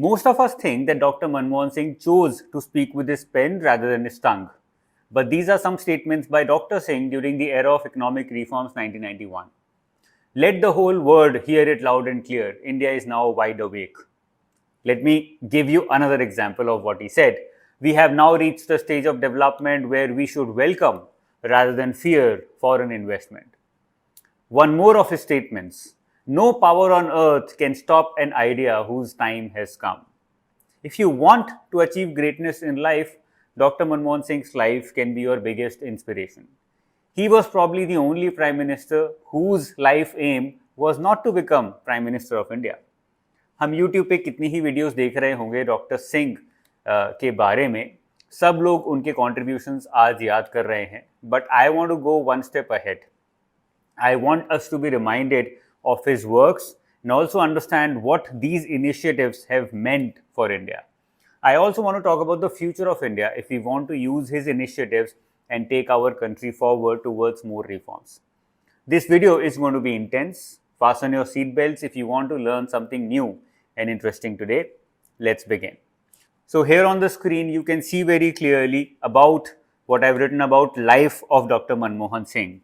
Most of us think that Dr. Manmohan Singh chose to speak with his pen rather than his tongue. But these are some statements by Dr. Singh during the era of economic reforms 1991. Let the whole world hear it loud and clear. India is now wide awake. Let me give you another example of what he said. We have now reached the stage of development where we should welcome rather than fear foreign investment. One more of his statements. No power on earth can stop an idea whose time has come. If you want to achieve greatness in life, Dr. Manmohan Singh's life can be your biggest inspiration. He was probably the only prime minister whose life aim was not to become prime minister of India. हम YouTube पे कितनी ही videos देख रहे होंगे doctor Singh के बारे में, सब लोग उनके कॉन्ट्रीब्यूशंस आज याद कर रहे हैं, but I want to go one step ahead. I want us to be reminded of his works and also understand what these initiatives have meant for India. I also want to talk about the future of India if we want to use his initiatives and take our country forward towards more reforms. This video is going to be intense. Fasten your seatbelts if you want to learn something new and interesting today. Let's begin. So here on the screen, you can see very clearly about what I've written about life of Dr. Manmohan Singh.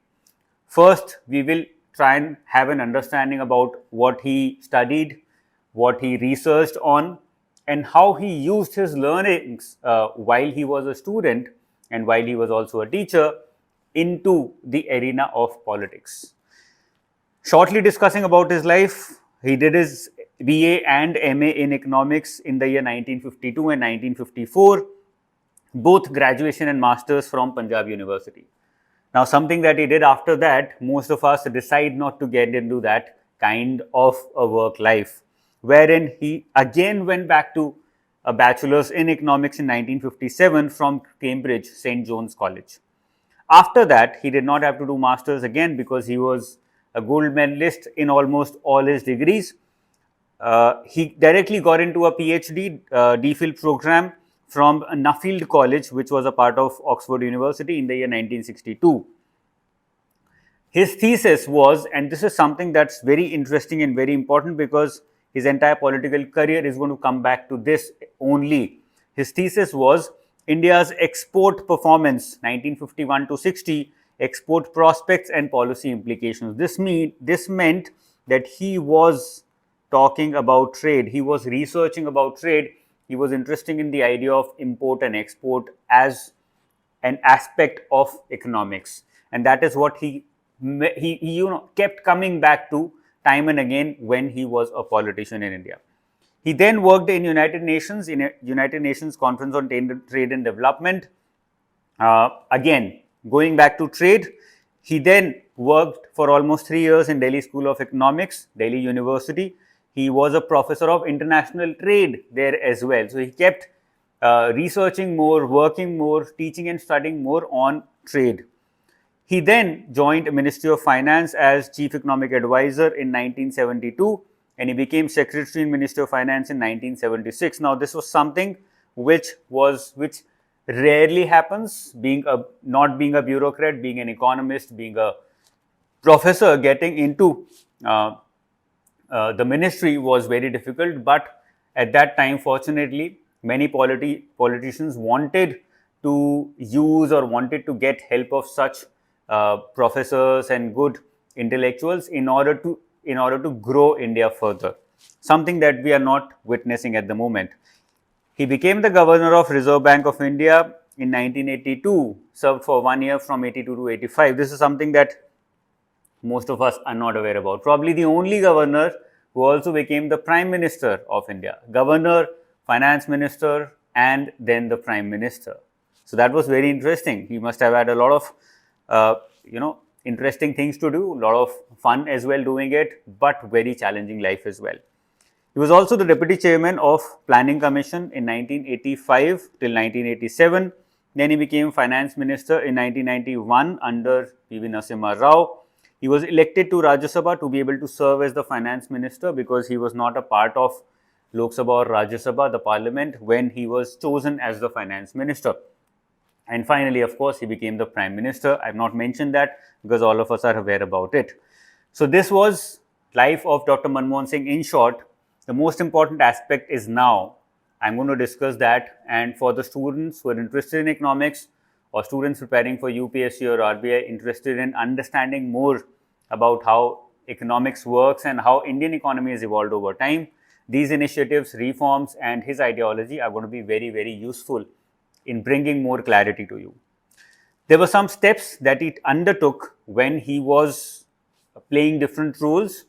First, we will try and have an understanding about what he studied, what he researched on, and how he used his learnings while he was a student and while he was also a teacher into the arena of politics. Shortly discussing about his life, he did his BA and MA in economics in the year 1952 and 1954, both graduation and masters from Punjab University. Now, something that he did after that, most of us decide not to get into that kind of a work life, wherein he again went back to a bachelor's in economics in 1957 from Cambridge St. John's College. After that, he did not have to do masters again because he was a gold medalist in almost all his degrees. He directly got into a PhD DPhil program from Nuffield College, which was a part of Oxford University in the year 1962. His thesis was, and this is something that's very interesting and very important because his entire political career is going to come back to this only. His thesis was India's export performance 1951 to 60, export prospects and policy implications. This meant that he was talking about trade, he was researching about trade, he was interested in the idea of import and export as an aspect of economics, and that is what he kept coming back to time and again when he was a politician in India. He then worked in United Nations Conference on Trade and Development. Again, going back to trade, he then worked for almost 3 years in Delhi School of Economics, Delhi University. He was a professor of international trade there as well. So he kept researching more, working more, teaching and studying more on trade. He then joined Ministry of Finance as Chief Economic Advisor in 1972, and he became Secretary in Ministry of Finance in 1976. Now, this was something which rarely happens, not being a bureaucrat, being an economist, being a professor, getting into the ministry was very difficult, but at that time, fortunately, many politicians wanted to use or wanted to get help of such professors and good intellectuals in order to grow India further, something that we are not witnessing at the moment. He became the governor of Reserve Bank of India in 1982, served for 1 year from 82 to 85. This is something that most of us are not aware about. Probably the only governor who also became the Prime Minister of India. Governor, Finance Minister, and then the Prime Minister. So that was very interesting. He must have had a lot of, interesting things to do, a lot of fun as well doing it, but very challenging life as well. He was also the Deputy Chairman of Planning Commission in 1985 till 1987. Then he became Finance Minister in 1991 under P.V. Narasimha Rao. He was elected to Rajya Sabha to be able to serve as the Finance Minister because he was not a part of Lok Sabha or Rajya Sabha, the Parliament, when he was chosen as the Finance Minister. And finally, of course, he became the Prime Minister. I have not mentioned that because all of us are aware about it. So this was life of Dr. Manmohan Singh in short. The most important aspect is now I'm going to discuss that, and for the students who are interested in economics or students preparing for UPSC or RBI interested in understanding more about how economics works and how Indian economy has evolved over time, these initiatives, reforms and his ideology are going to be very, very useful in bringing more clarity to you. There were some steps that it undertook when he was playing different roles.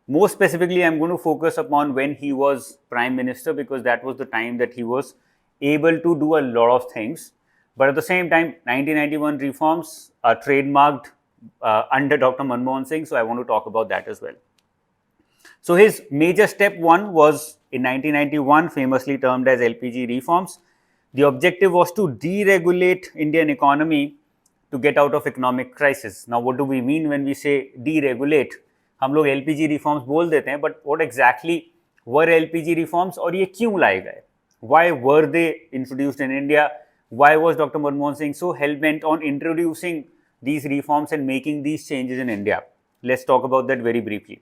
More specifically, I'm going to focus upon when he was Prime Minister, because that was the time that he was able to do a lot of things. But at the same time, 1991 reforms are trademarked under Dr. Manmohan Singh, so I want to talk about that as well. So his major step one was in 1991, famously termed as LPG reforms. The objective was to deregulate Indian economy to get out of economic crisis. Now, what do we mean when we say deregulate? हम लोग LPG reforms बोल देते हैं, but what exactly were LPG reforms और ये क्यों लाए गए? Why were they introduced in India? Why was Dr. Manmohan Singh so hell-bent on introducing these reforms and making these changes in India? Let's talk about that very briefly.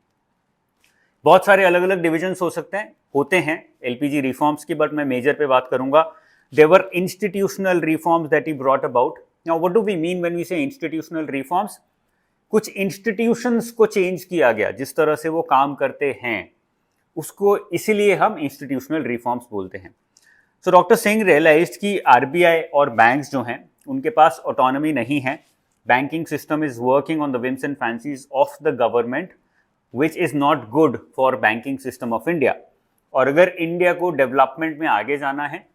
बहुत सारे अलग अलग divisions हो सकते हैं, होते हैं LPG रिफॉर्म्स की, बट मैं मेजर पे बात करूंगा. There were institutional reforms that he brought about. Now, what do we mean when we say institutional reforms? कुछ इंस्टीट्यूशंस को चेंज किया गया, जिस तरह से वो काम करते हैं उसको इसीलिए हम इंस्टीट्यूशनल रिफॉर्म्स बोलते हैं. सो डॉक्टर सिंह रियलाइज्ड कि आरबीआई और बैंक्स जो हैं उनके पास ऑटोनॉमी नहीं है. Banking system is working on the whims and fancies of the government, which is not good for banking system of India. और अगर इंडिया को डेवलपमेंट में आगे जाना है,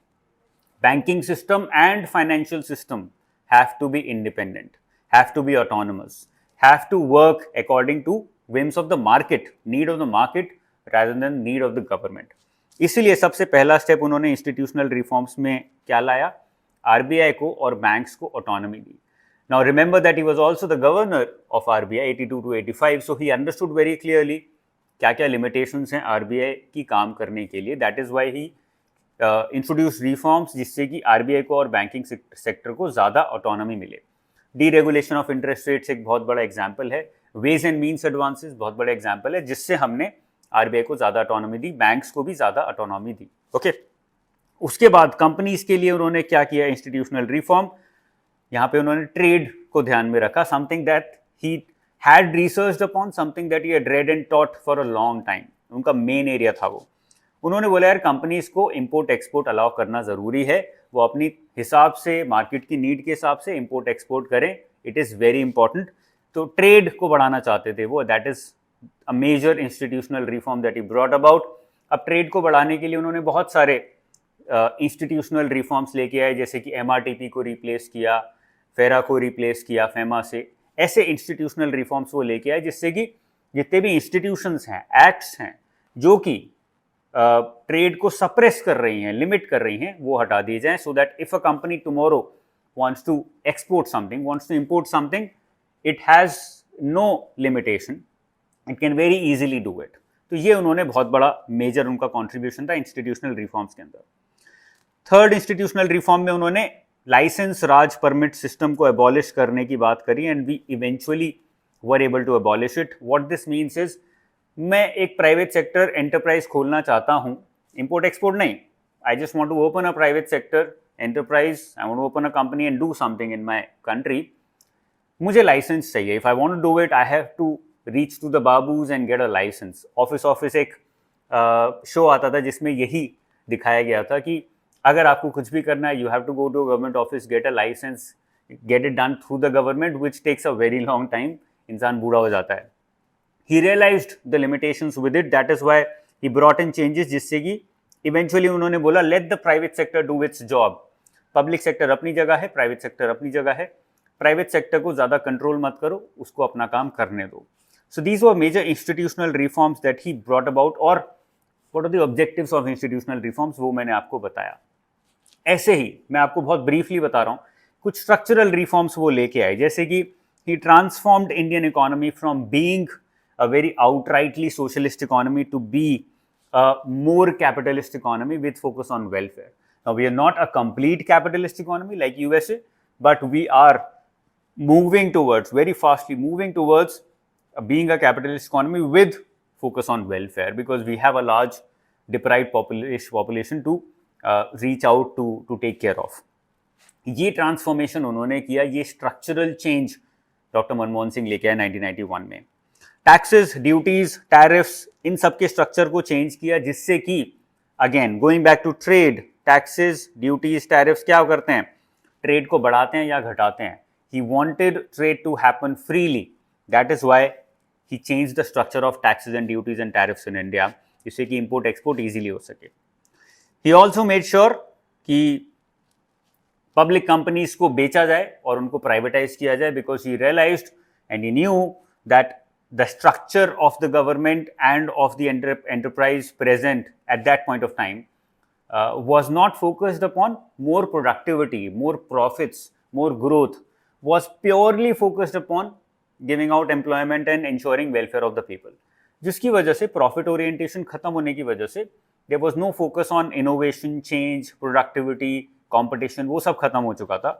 banking system and financial system have to be independent, have to be autonomous, have to work according to whims of the market, need of the market rather than need of the government. इसीलिए सबसे पहला step उन्होंने institutional reforms में क्या लाया? RBI को और banks को autonomy the. Now remember that he was also the governor of RBI 82 to 85, so he understood very clearly क्या क्या limitations हैं आरबीआई की काम करने के लिए. That is why he introduced reforms जिससे कि आरबीआई को और बैंकिंग सेक्टर को ज़्यादा ऑटोनॉमी मिले. डीरेगुलेशन ऑफ इंटरेस्ट रेट्स एक बहुत बड़ा एग्जाम्पल है. वेज एंड मीन्स एडवांसेस बहुत बड़ा एग्जाम्पल है, जिससे हमने आरबीआई को ज़्यादा ऑटोनॉमी दी, बैंक्स को भी ज़्यादा ऑटोनॉमी दी. ओके, उसके बाद कंपनीज के लिए उन्होंने क्या किया? Institutional reform. यहाँ पे उन्होंने ट्रेड को ध्यान में रखा, something that he had researched upon, something that he had read and taught for a long time. उनका मेन एरिया था वो. उन्होंने बोला यार कंपनीज को इंपोर्ट एक्सपोर्ट अलाउ करना ज़रूरी है, वो अपनी हिसाब से, मार्केट की नीड के हिसाब से इंपोर्ट एक्सपोर्ट करें. It is very important. तो ट्रेड को बढ़ाना चाहते थे वो. That is a major institutional reform that he brought about. अब ट्रेड को बढ़ाने के लिए उन्होंने बहुत सारे इंस्टीट्यूशनल रिफॉर्म्स लेके आए, जैसे कि एमआरटीपी को रिप्लेस किया, फेरा को रिप्लेस किया फेमा से. ऐसे इंस्टीट्यूशनल रिफॉर्म्स वो लेके आए जिससे कि जितने भी इंस्टीट्यूशंस हैं, एक्ट्स हैं जो कि ट्रेड को सप्रेस कर रही हैं, लिमिट कर रही हैं, वो हटा दिए जाएं. So that if a company tomorrow wants to export something, wants to import something, it has no limitation, it can very easily do it. तो ये उन्होंने बहुत बड़ा मेजर उनका कंट्रीब्यूशन था इंस्टीट्यूशनल रिफॉर्म्स के अंदर. थर्ड इंस्टीट्यूशनल रिफॉर्म में उन्होंने लाइसेंस राज परमिट सिस्टम को एबॉलिश करने की बात करी, and we eventually were able to abolish it. What this means is, मैं एक प्राइवेट सेक्टर एंटरप्राइज खोलना चाहता हूँ, इंपोर्ट एक्सपोर्ट नहीं, I just want to open a private sector enterprise, I want to open a company and do something in my country, मुझे licence चाहिए. If I want to do it, I have to reach to the babus and get a license. Office एक show आता था जिसमें यही दिखाया गया था कि अगर आपको कुछ भी करना है, you have to go to a government office, get a license, get it done through the government, which takes a very long time. इंसान बूढ़ा हो जाता है. He realized the limitations with it. That is why he brought in changes, जिससे कि eventually उन्होंने बोला let the private sector do it's job. Public sector अपनी जगह है, प्राइवेट सेक्टर अपनी जगह है. प्राइवेट सेक्टर को ज़्यादा कंट्रोल मत करो, उसको अपना काम करने दो. So these were major institutional reforms that he brought about. और what are the objectives of institutional reforms, वो मैंने आपको बताया. ऐसे ही मैं आपको बहुत ब्रीफली बता रहा हूँ, कुछ स्ट्रक्चरल रिफॉर्म्स वो लेके आए, जैसे कि he transformed Indian economy from being a very outrightly socialist economy to be a more capitalist economy with focus on welfare. Now, we are not a complete capitalist economy like USA, but we are moving towards, very fastly moving towards being a capitalist economy with focus on welfare because we have a large deprived population to reach out to take care of. ये transformation उन्होंने किया, ये structural change doctor Manmohan Singh लेके आए 1991 में. Taxes, duties, tariffs, इन सब के structure को चेंज किया जिससे कि again going back to trade, taxes, duties, tariffs क्या करते हैं, ट्रेड को बढ़ाते हैं या घटाते हैं. He wanted trade to happen freely, that is why he change the structure of taxes and duties and tariffs in India, जिससे कि इंपोर्ट एक्सपोर्ट इजीली हो सके. ही ऑल्सो मेड श्योर कि पब्लिक कंपनीज को बेचा जाए और उनको प्राइवेटाइज किया जाए because he realized and he knew that the structure of the government and of the enterprise present at that point of time was not focused upon more productivity, more profits, more growth, was purely focused upon giving out employment and ensuring welfare of the people. जिसकी वजह से profit orientation खत्म होने की वजह से there was no focus on innovation, change, productivity, competition, वो सब खत्म हो चुका था.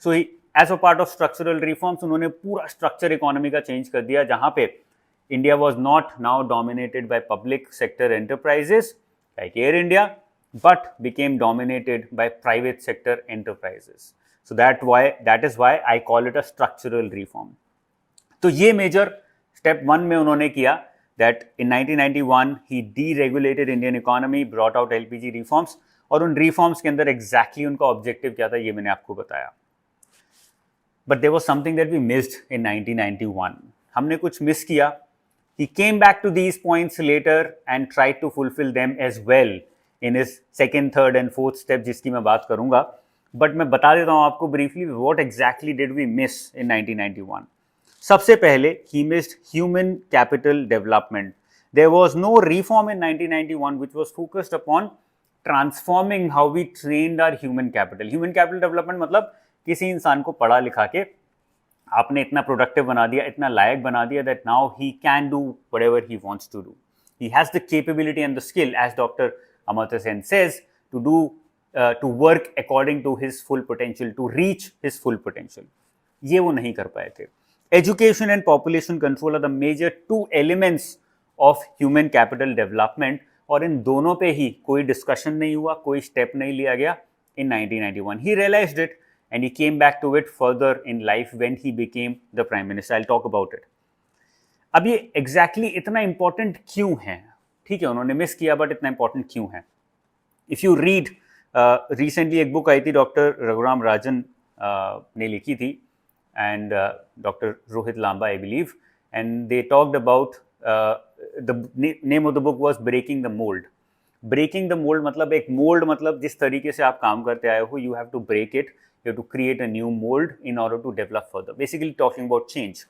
So as a part of structural reforms उन्होंने पूरा स्ट्रक्चर इकोनॉमी का चेंज कर दिया जहां पे India was not now dominated by public sector enterprises like Air India, but became dominated by private sector enterprises. So that is why I call it a structural reform. तो ये major step 1 में उन्होंने किया that in 1991 he deregulated Indian economy, brought out LPG reforms, और उन reforms के अंदर exactly उनका ऑब्जेक्टिव क्या था ये मैंने आपको बताया. But there was something that we missed in 1991. हमने कुछ मिस किया. He came back to these points later and tried to fulfill them as well in his second, third and fourth step जिसकी मैं बात करूंगा. But मैं बता देता हूं आपको briefly what exactly did we miss in 1991. सबसे पहले he missed human capital development. There was no reform in 1991 which was focused upon transforming how we trained our human capital. Human capital development मतलब किसी इंसान को पढ़ा लिखा के आपने इतना प्रोडक्टिव बना दिया, इतना लायक बना दिया that now he can do whatever he wants to do. He has the capability and the skill, as Dr. Amartya Sen says, to work according to his full potential, to reach his full potential. ये वो नहीं कर पाए थे. Education and population control are the major two elements of human capital development, और इन दोनों पे ही कोई डिस्कशन नहीं हुआ, कोई स्टेप नहीं लिया गया in 1991. He realized it and he came back to it further in life when he became the prime minister. I'll talk about it. अब ये exactly इतना important क्यों है? ठीक है, उन्होंने मिस किया बट इतना important क्यों है? If you read recently एक बुक आई थी डॉक्टर रघुराम राजन ने लिखी थी and Dr. Rohit Lamba I believe, and they talked about the name of the book was Breaking the Mold. Breaking the mold मतलब एक mold मतलब जिस तरीके से आप काम करते आए हो, you have to break it, you have to create a new mold in order to develop further. Basically talking about change.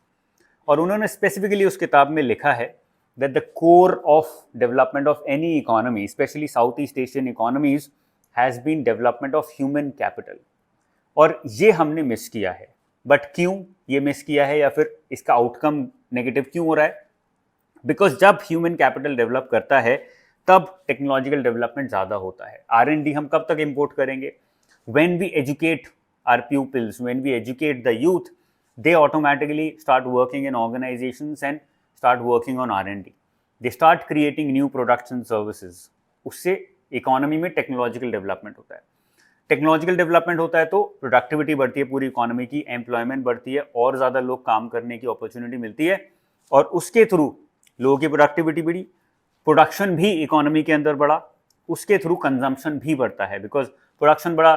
और उन्होंने specifically उस किताब में लिखा है that the core of development of any economy, especially Southeast Asian economies, has been development of human capital. और ये हमने मिस किया है. बट क्यों ये मिस किया है या फिर इसका आउटकम नेगेटिव क्यों हो रहा है? बिकॉज जब ह्यूमन कैपिटल डेवलप करता है तब टेक्नोलॉजिकल डेवलपमेंट ज़्यादा होता है. R&D हम कब तक इम्पोर्ट करेंगे? When we educate our pupils, when we educate the youth, they automatically start working in organizations and start working on R&D. They start creating new products and services. उससे economy में technological development होता है. Technological development होता है तो productivity बढ़ती है पूरी इकोनॉमी की, एम्प्लॉयमेंट बढ़ती है और ज़्यादा लोग काम करने की अपॉर्चुनिटी मिलती है और उसके थ्रू लोगों की प्रोडक्टिविटी बढ़ी, प्रोडक्शन भी इकोनॉमी के अंदर बढ़ा, उसके थ्रू कंजम्पशन भी बढ़ता है. बिकॉज प्रोडक्शन बढ़ा,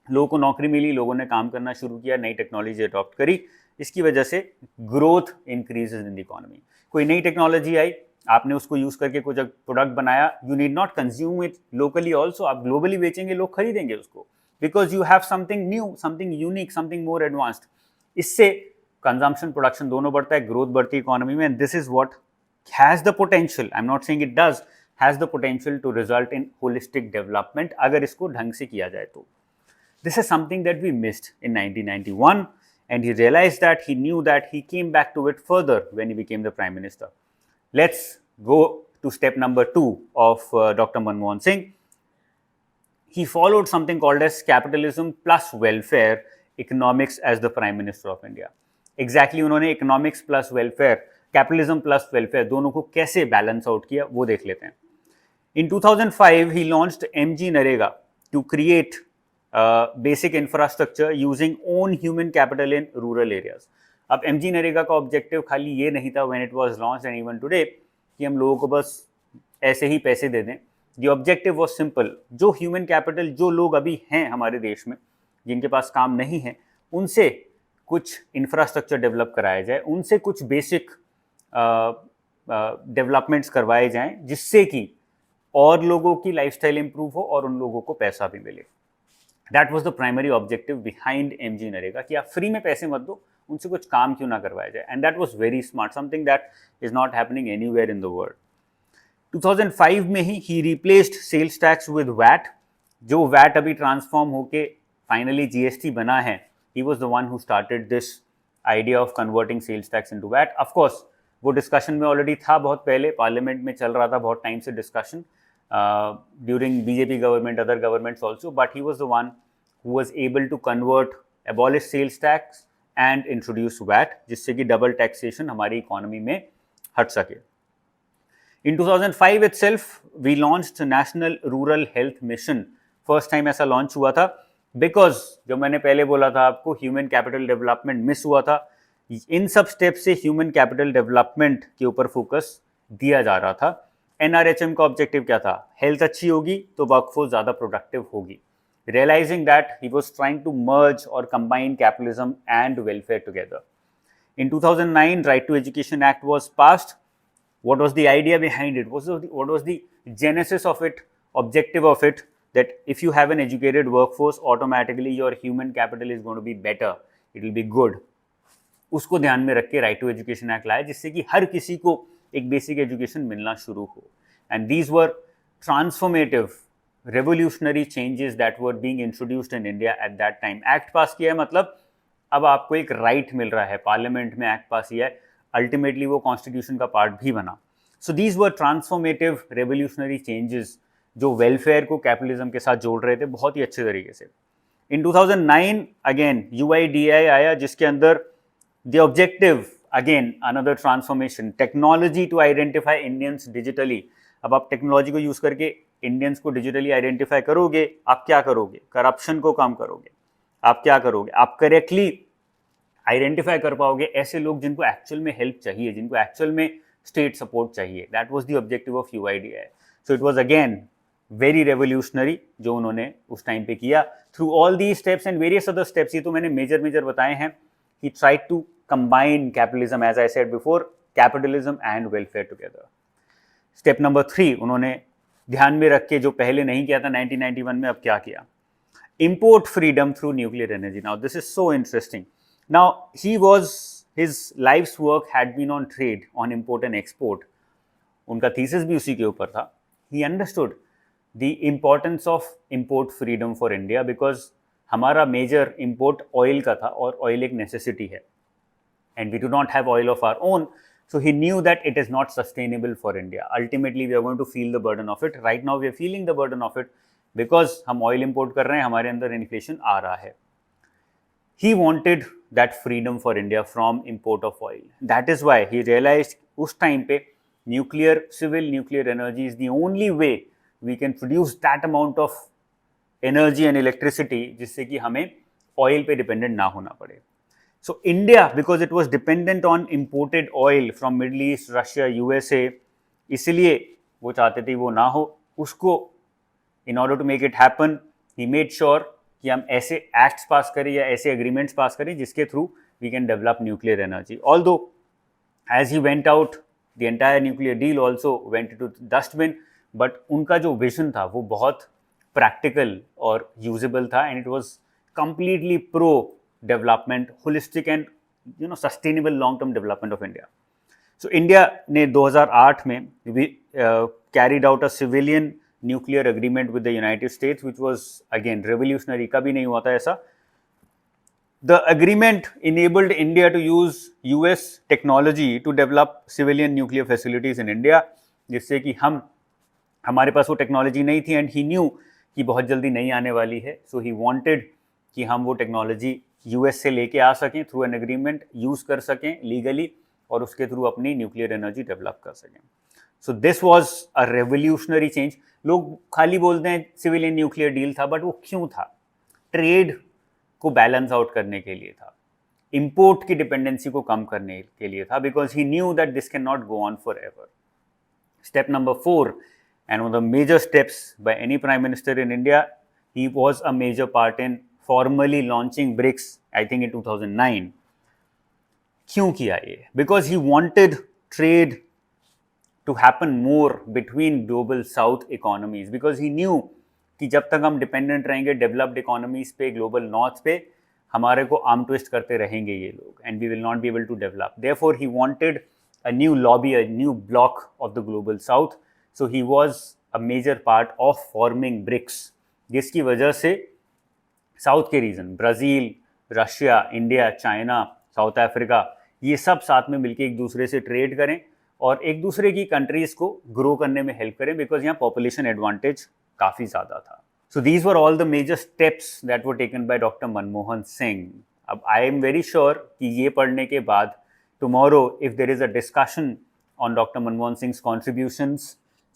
लोगों को नौकरी मिली, लोगों ने काम करना शुरू किया, नई टेक्नोलॉजी अडॉप्ट करी, इसकी वजह से growth increases in the economy. कोई नई टेक्नोलॉजी आई, आपने उसको यूज़ करके कुछ प्रोडक्ट बनाया, you need not consume it locally also, आप ग्लोबली बेचेंगे, लोग खरीदेंगे उसको because you have something new, something unique, something more advanced. इससे कंजम्पशन प्रोडक्शन दोनों बढ़ता है, ग्रोथ बढ़ती है इकोनॉमी में. And this is what has the potential, I am not saying it does, has the potential to result in holistic development अगर इसको ढंग से किया जाए तो. This is something that we missed in 1991 and he realized that, he knew that, he came back to it further when he became the Prime Minister. Let's go to step number 2 of Dr. Manmohan Singh. He followed something called as capitalism plus welfare economics as the Prime Minister of India. Exactly, उन्होंने economics plus welfare capitalism plus welfare दोनों को कैसे balance out किया वो देख लेते हैं. In 2005, he launched MG Narega to create basic infrastructure using own human capital in rural areas. अब MG नरेगा का ऑब्जेक्टिव खाली ये नहीं था when it was launched and even today कि हम लोगों को बस ऐसे ही पैसे दे दें. The objective was simple. जो ह्यूमन कैपिटल जो लोग अभी हैं हमारे देश में जिनके पास काम नहीं है उनसे कुछ इंफ्रास्ट्रक्चर डेवलप कराया जाए, उनसे कुछ बेसिक डेवलपमेंट्स करवाए जाएं जिससे कि और लोगों की लाइफस्टाइल इंप्रूव हो और उन लोगों को पैसा भी मिले. That was the primary objective behind MG NREGA कि आप फ्री में पैसे मत दो, उनसे कुछ काम क्यों ना करवाया जाए. And that was very smart, something that is not happening anywhere in the world. 2005 में he replaced sales tax with VAT. जो वैट अभी ट्रांसफॉर्म होके फाइनली GST बना है, he was the one who started this idea of converting sales tax into VAT. Of course वो discussion में already था, बहुत पहले पार्लियामेंट में चल रहा था बहुत टाइम से discussion during BJP government, other governments also, but he was the one who was able to convert, abolish sales tax and introduce VAT, जिससे कि डबल टैक्सेशन हमारी इकोनॉमी में हट सके. In 2005 itself, we launched National Rural Health Mission. First time ऐसा launch हुआ था because जो मैंने पहले बोला था आपको, ह्यूमन कैपिटल डेवलपमेंट मिस हुआ था. इन सब स्टेप से ह्यूमन कैपिटल डेवलपमेंट के ऊपर फोकस दिया जा रहा था. NRHM का ऑब्जेक्टिव क्या था? हेल्थ अच्छी होगी तो वर्कफोर्स ज़्यादा प्रोडक्टिव होगी. Realizing that, he was trying to merge or combine capitalism and welfare together. In 2009, Right to Education Act was passed. What was the idea behind it? What was the genesis of it, objective of it? That if you have an educated workforce, automatically your human capital is going to be better. It will be good. उसको ध्यान में रख के right to education act लाया जिससे कि हर किसी को एक बेसिक एजुकेशन मिलना शुरू हो. And these were transformative revolutionary changes that were being introduced in India at that time. Act पास किया है मतलब अब आपको एक राइट मिल रहा है, पार्लियामेंट में एक्ट पास किया है, अल्टीमेटली वो कॉन्स्टिट्यूशन का पार्ट भी बना. सो these were transformative revolutionary changes जो वेलफेयर को कैपिटलिज्म के साथ जोड़ रहे थे बहुत ही अच्छे तरीके से. इन 2009 अगेन UIDAI आया जिसके अंदर the objective, again another transformation, technology to identify Indians digitally. अब आप टेक्नोलॉजी को यूज करके इंडियंस को डिजिटली आइडेंटिफाई करोगे, आप क्या करोगे? करप्शन को कम करोगे. आप क्या करोगे? आप करेक्टली आइडेंटिफाई कर पाओगे ऐसे लोग जिनको एक्चुअल में हेल्प चाहिए, जिनको एक्चुअल में स्टेट सपोर्ट चाहिए. That was the objective of UIDAI. So it was again very revolutionary जो उन्होंने उस टाइम पे किया. Through all the steps and various other steps, ये तो मैंने मेजर बताए हैं. He tried to combine capitalism, as I said before, capitalism and welfare together. Step number 3, उन्होंने ध्यान में रख के जो पहले नहीं किया था 1991 में, अब क्या किया? Import freedom through nuclear energy. Now this is so interesting. Now his life's work had been on trade, on import and export. उनका thesis भी उसी के ऊपर था. He understood the importance of import freedom for India because हमारा major import oil का था और ऑयल एक नेसेसिटी है and we do not have oil of our own. So he knew that it is not sustainable for India. Ultimately we are going to feel the burden of it. Right now we are feeling the burden of it because हम oil import कर रहे हैं, हमारे अंदर inflation आ रहा है. He wanted that freedom for India from import of oil. That is why he realize उस टाइम पे nuclear, civil nuclear energy is the only way we can produce that amount of energy and electricity जिससे कि हमें oil पे dependent ना होना पड़े. So India, because it was dependent on imported oil from Middle East, Russia, USA, इसलिए वो चाहते थे वो ना हो. उसको in order to make it happen he made sure कि हम ऐसे एक्ट्स पास करें या ऐसे एग्रीमेंट्स पास करें जिसके through we can develop nuclear energy. Although as he went out the entire nuclear deal also went to dustbin, but उनका जो विजन था वो बहुत प्रैक्टिकल और यूजेबल था and it was completely pro development, holistic and sustainable long term development of India. So India ने 2008 में carried out a civilian nuclear agreement with the United States which was again revolutionary. कभी नहीं हुआ था ऐसा. The agreement enabled India to use US technology to develop civilian nuclear facilities in India, जिससे कि हमारे पास वो टेक्नोलॉजी नहीं थी एंड ही न्यू कि बहुत जल्दी नहीं आने वाली है. सो ही वांटेड कि हम वो टेक्नोलॉजी US से लेके आ सकें थ्रू एन एग्रीमेंट, यूज़ कर सकें लीगली और उसके थ्रू अपनी न्यूक्लियर एनर्जी डेवलप कर सकें. So this was a revolutionary change. लोग खाली बोलते हैं सिविलियन न्यूक्लियर डील था, बट वो क्यों था? ट्रेड को बैलेंस आउट करने के लिए था, इंपोर्ट की डिपेंडेंसी को कम करने के लिए था, because he knew that this can not go on for ever. Step number 4, and one of the major steps by any prime minister in India, he was a major part in formally launching BRICS, I think in 2009. क्यों किया ये? Because he wanted trade to happen more between global south economies, because he knew कि जब तक हम dependent रहेंगे developed economies पे, global north पे, हमारे को आर्म ट्विस्ट करते रहेंगे ये लोग, and we will not be able to develop. Therefore he wanted a new lobby, a new bloc of the global south. So he was a major part of forming BRICS, जिसकी वजह से south के region, Brazil, Russia, India, China, South Africa, ये सब साथ में मिलकर एक दूसरे से ट्रेड करें और एक दूसरे की कंट्रीज़ को ग्रो करने में हेल्प करें, बिकॉज यहाँ पॉपुलेशन एडवांटेज काफ़ी ज़्यादा था. So these were all the major steps that were taken by doctor Manmohan Singh. अब आई एम वेरी श्योर कि ये पढ़ने के बाद tomorrow if there is a discussion on Dr. Manmohan Singh's contributions,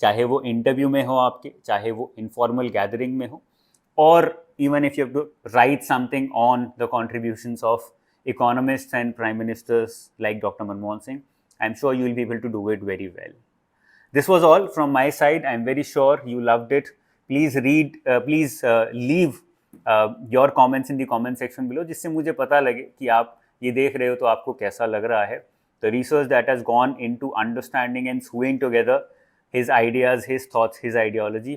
चाहे वो इंटरव्यू में हो आपके, चाहे वो इनफॉर्मल गैदरिंग में हो, और even if you have to write something on the contributions of economists and prime ministers like Dr. Manmohan Singh, I'm sure you will be able to do it very well. This was all from my side. I'm very sure you loved it. Please leave your comments in the comment section below, जिससे मुझे पता लगे कि आप ये देख रहे हो तो आपको कैसा लग रहा है. The research that has gone into understanding and sewing together his ideas, his thoughts, his ideology,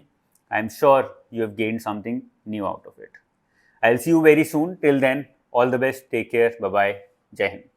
I'm sure you have gained something new out of it. I'll see you very soon. Till then, all the best. Take care. Bye-bye. Jai Hind.